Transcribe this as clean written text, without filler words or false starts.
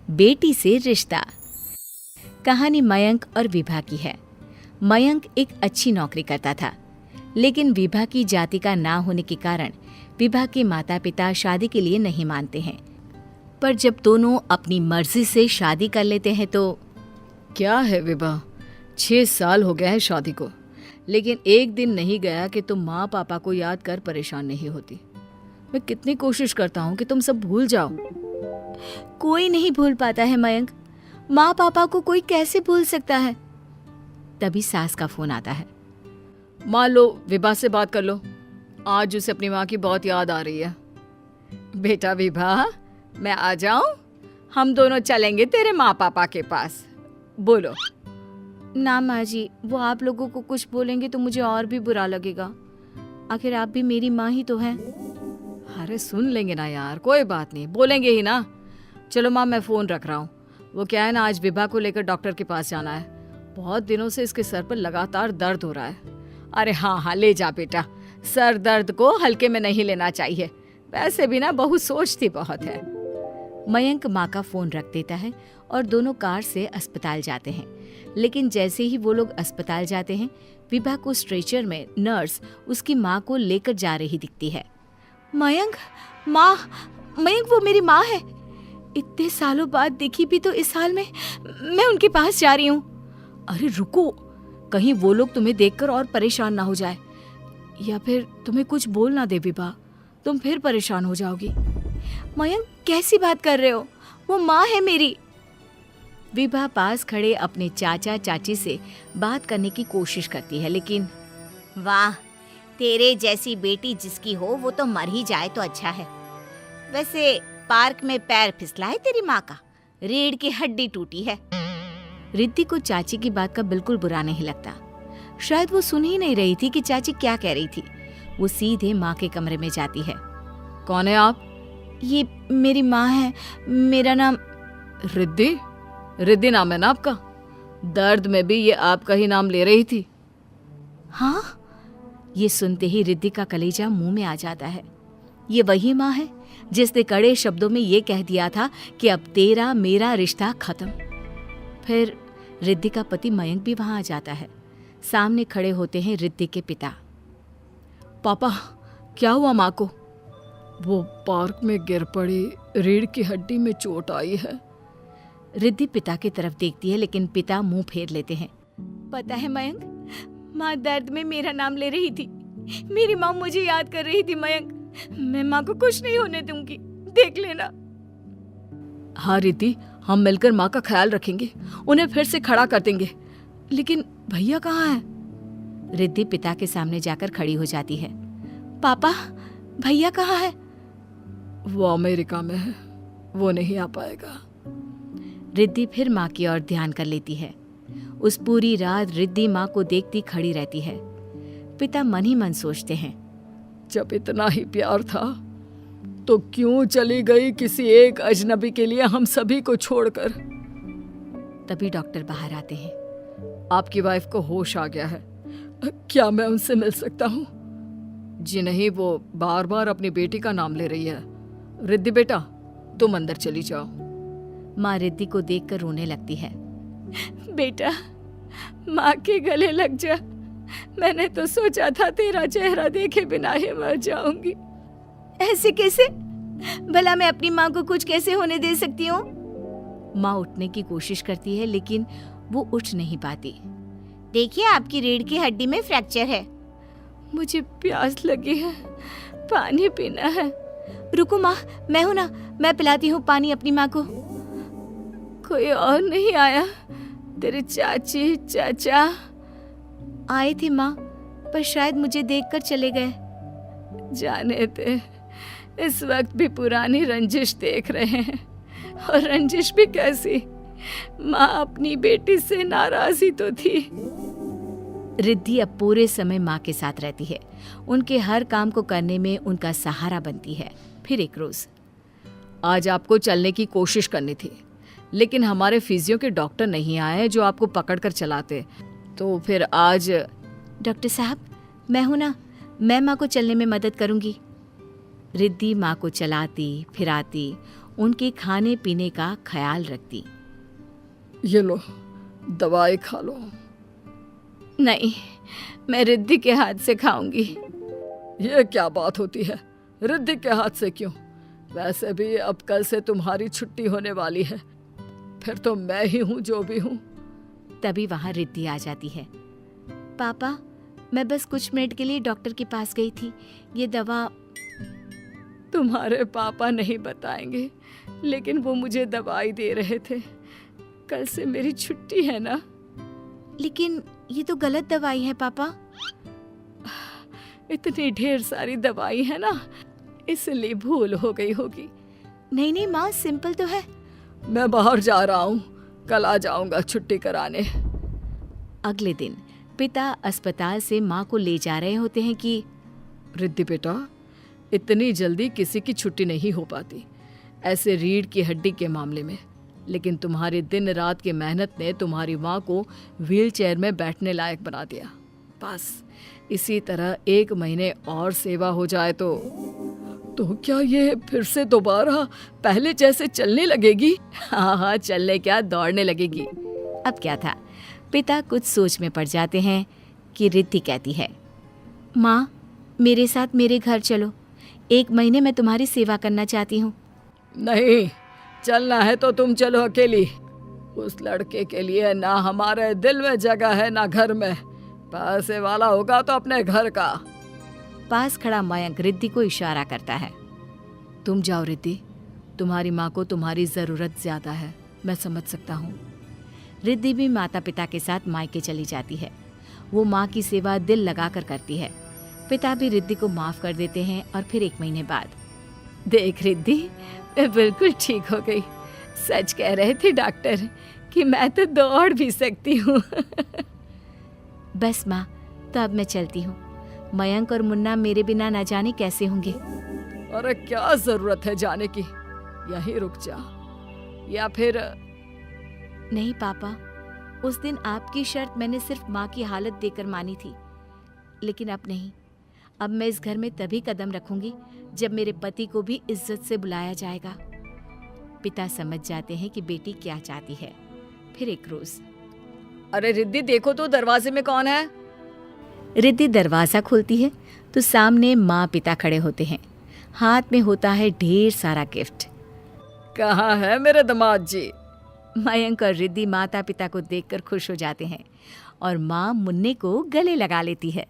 बेटी से रिश्ता। कहानी मयंक और विभा की है। मयंक एक अच्छी नौकरी करता था, लेकिन विभा की जाति का ना होने के कारण विभा के माता पिता शादी के लिए नहीं मानते हैं। पर जब दोनों अपनी मर्जी से शादी कर लेते हैं तो क्या है विभा, 6 साल हो गया है शादी को, लेकिन एक दिन नहीं गया कि तुम माँ पापा को याद कर परेशान नहीं होती। मैं कितनी कोशिश करता हूँ कि तुम सब भूल जाओ। कोई नहीं भूल पाता है मयंक। माँ पापा को कोई कैसे भूल सकता है। तभी सास का फोन आता है। मान लो विभा से बात कर लो, आज उसे अपनी माँ की बहुत याद आ रही है। बेटा विभा, मैं आ जाऊं? हम दोनों चलेंगे तेरे माँ पापा के पास। बोलो। ना माँ जी, वो आप लोगों को कुछ बोलेंगे तो मुझे और भी बुरा लगेगा। आखिर आप भी मेरी माँ ही तो हैं। अरे सुन लेंगे ना यार, कोई बात नहीं, बोलेंगे ही ना। चलो माँ, मैं फ़ोन रख रहा हूँ। वो क्या है ना, आज विभा को लेकर डॉक्टर के पास जाना है। बहुत दिनों से इसके सर पर लगातार दर्द हो रहा है। अरे हाँ, ले जा बेटा, सर दर्द को हल्के में नहीं लेना चाहिए। वैसे भी ना बहू सोचती बहुत है। मयंक माँ का फोन रख देता है और दोनों कार से अस्पताल जाते हैं। लेकिन जैसे ही वो लोग अस्पताल जाते हैं, विभा को स्ट्रेचर में नर्स उसकी माँ को लेकर जा रही दिखती है। मयंक, माँ, मयंक वो मेरी माँ है। इतने सालों बाद देखी भी तो इस हाल में मैं उनके पास जा रही हूँ। अरे रुको, कहीं वो लोग तुम्हें देखकर और परेशान ना हो जाए, या फिर तुम्हें कुछ बोल ना दे विभा, तुम फिर परेशान हो जाओगी। मयंक, कैसी बात कर रहे हो? वो माँ है मेरी। विभा पास खड़े अपने चाचा चाची से बात करने की कोशिश करती है, लेकिन वाह, तेरे जैसी बेटी जिसकी हो वो तो मर ही जाए तो अच्छा है। वैसे पार्क में पैर फिसला है तेरी माँ का, रीढ़ की हड्डी टूटी है। रिद्धि को चाची की बात का बिल्कुल बुरा नहीं लगता। शायद वो सुन ही नहीं रही थी कि चाची क्या कह रही थी। वो सीधे माँ के कमरे में जाती है। कौन है आप? ये मेरी माँ है, मेरा नाम रिद्धि। रिद्धि नाम है ना आपका? दर्द में भी ये आपका ही नाम ले रही थी। हाँ, ये सुनते ही रिद्धि का कलेजा मुंह में आ जाता है। ये वही माँ है जिसने कड़े शब्दों में ये कह दिया था कि अब तेरा मेरा रिश्ता खत्म। फिर रिद्धि का पति मयंक भी वहां आ जाता है। सामने खड़े होते हैं रिद्धि के पिता। पापा, क्या हुआ माँ को? वो पार्क में गिर पड़ी, रीढ़ की हड्डी में चोट आई है। रिद्धि पिता की तरफ देखती है, लेकिन पिता मुंह फेर लेते हैं। पता है मयंक, माँ दर्द में मेरा नाम ले रही थी। मेरी माँ मुझे याद कर रही थी मयंक। मैं माँ को कुछ नहीं होने दूंगी, देख लेना। हाँ रिद्धि, हम मिलकर माँ का ख्याल रखेंगे, उन्हें फिर से खड़ा कर देंगे। लेकिन भैया कहाँ है? रिद्धि पिता के सामने जाकर खड़ी हो जाती है। पापा, भैया कहाँ है? वो अमेरिका में है, वो नहीं आ पाएगा। रिद्धि फिर माँ की ओर ध्यान कर लेती है। उस पूरी रात रिद्धि माँ को देखती खड़ी रहती है। पिता मन ही मन सोचते हैं, जब इतना ही प्यार था तो क्यों चली गई किसी एक अजनबी के लिए हम सभी को छोड़कर। तभी डॉक्टर बाहर आते हैं। आपकी वाइफ को होश आ गया है, क्या मैं उनसे मिल सकता हूँ? जी नहीं, वो बार बार अपनी बेटी का नाम ले रही है। रिद्धि बेटा, तुम अंदर चली जाओ। माँ रिद्धि को देखकर रोने लगती है। बेटा, माँ के गले लग जा। मैंने तो सोचा था तेरा चेहरा देखे बिना ही मर जाऊंगी। ऐसे कैसे? भला मैं अपनी माँ को कुछ कैसे होने दे सकती हूँ? माँ उठने की कोशिश करती है, लेकिन वो उठ नहीं पाती। देखिए, आपकी रीढ़ की हड्डी में फ्रैक्चर है। मुझे प्यास लगी है, पानी पीना है। रुको माँ, मैं हूं ना, मैं पिलाती हूँ पानी अपनी माँ को। कोई और नहीं आया? तेरे चाची चाचा आए थे माँ, पर शायद मुझे देखकर चले गए। जाने दे, इस वक्त भी पुरानी रंजिश देख रहे हैं। और रंजिश भी कैसी? माँ अपनी बेटी से नाराज ही तो थी। रिद्धि अब पूरे समय माँ के साथ रहती है। उनके हर काम को करने में उनका सहारा बनती है। फिर एक रोज, आज आपको चलने की कोशिश करनी थी, लेकिन हमारे फिजियो के डॉक्टर नहीं आए जो आपको पकड़ कर चलाते, तो फिर आज। डॉक्टर साहब, मैं हूं ना, मैं माँ को चलने में मदद करूंगी। रिद्धि माँ को चलाती फिराती उनके खाने पीने का ख्याल रखती। ये लो, दवाई खा लो। नहीं, मैं रिद्धि के हाथ से खाऊंगी। ये क्या बात होती है? रिद्धि के हाथ से क्यों? वैसे भी अब कल से तुम्हारी छुट्टी होने वाली है, फिर तो मैं ही हूँ जो भी हूँ। तभी वहां रिद्धि आ जाती है। पापा, मैं बस कुछ मिनट के लिए डॉक्टर के पास गई थी। ये दवा। तुम्हारे पापा नहीं बताएंगे, लेकिन वो मुझे दवाई दे रहे थे। कल से मेरी छुट्टी है ना। लेकिन ये तो गलत दवाई है पापा। इतनी ढेर सारी दवाई है ना, इसलिए भूल हो गई होगी। नहीं नहीं माँ, सिंपल तो है। मैं बाहर जा रहा हूँ, कल आ जाऊंगा छुट्टी कराने। अगले दिन पिता अस्पताल से माँ को ले जा रहे होते हैं कि रिद्धि बेटा, इतनी जल्दी किसी की छुट्टी नहीं हो पाती, ऐसे रीढ़ की हड्डी के मामले में। लेकिन तुम्हारी दिन रात की मेहनत ने तुम्हारी माँ को व्हीलचेयर में बैठने लायक बना दिया। बस इसी तरह 1 महीने और सेवा हो जाए तो क्या ये फिर से दोबारा पहले जैसे चलने लगेगी? हाँ, चलने क्या, दौड़ने लगेगी। अब क्या था, पिता कुछ सोच में पड़ जाते हैं कि रिद्धि कहती है, माँ मेरे साथ मेरे घर चलो, 1 महीने मैं तुम्हारी सेवा करना चाहती हूँ। नहीं, चलना है तो तुम चलो अकेली। उस लड़के के लिए ना हमारे दिल में जगह है ना घर में। पैसे वाला होगा तो अपने घर का। पास खड़ा मयंक रिद्धि को इशारा करता है। तुम जाओ रिद्धि, तुम्हारी माँ को तुम्हारी जरूरत ज्यादा है, मैं समझ सकता हूँ। रिद्धि भी माता पिता के साथ मायके चली जाती है। वो माँ की सेवा दिल लगाकर करती है। पिता भी रिद्धि को माफ कर देते हैं और फिर 1 महीने बाद, देख रिद्धि, मैं बिल्कुल ठीक हो गई। सच कह रहे थे डॉक्टर कि मैं तो दौड़ भी सकती हूँ। बस माँ, तो अब मैं चलती हूँ। मयंक और मुन्ना मेरे बिना न जाने कैसे होंगे। अरे क्या जरूरत है जाने की, यहीं रुक जा। या फिर नहीं पापा, उस दिन आपकी शर्त मैंने सिर्फ माँ की हालत देकर मानी थी, लेकिन अब नहीं। अब मैं इस घर में तभी कदम रखूंगी जब मेरे पति को भी इज्जत से बुलाया जाएगा। पिता समझ जाते हैं कि बेटी क्या चाहती है। फिर एक रोज, अरे रिद्धि देखो तो दरवाजे में कौन है? रिद्धि दरवाजा खोलती है तो सामने माँ पिता खड़े होते हैं। हाथ में होता है ढेर सारा गिफ्ट। कहाँ है मेरे दामाद जी? मयंक और रिद्धि माता पिता को देखकर खुश हो जाते हैं और माँ मुन्ने को गले लगा लेती है।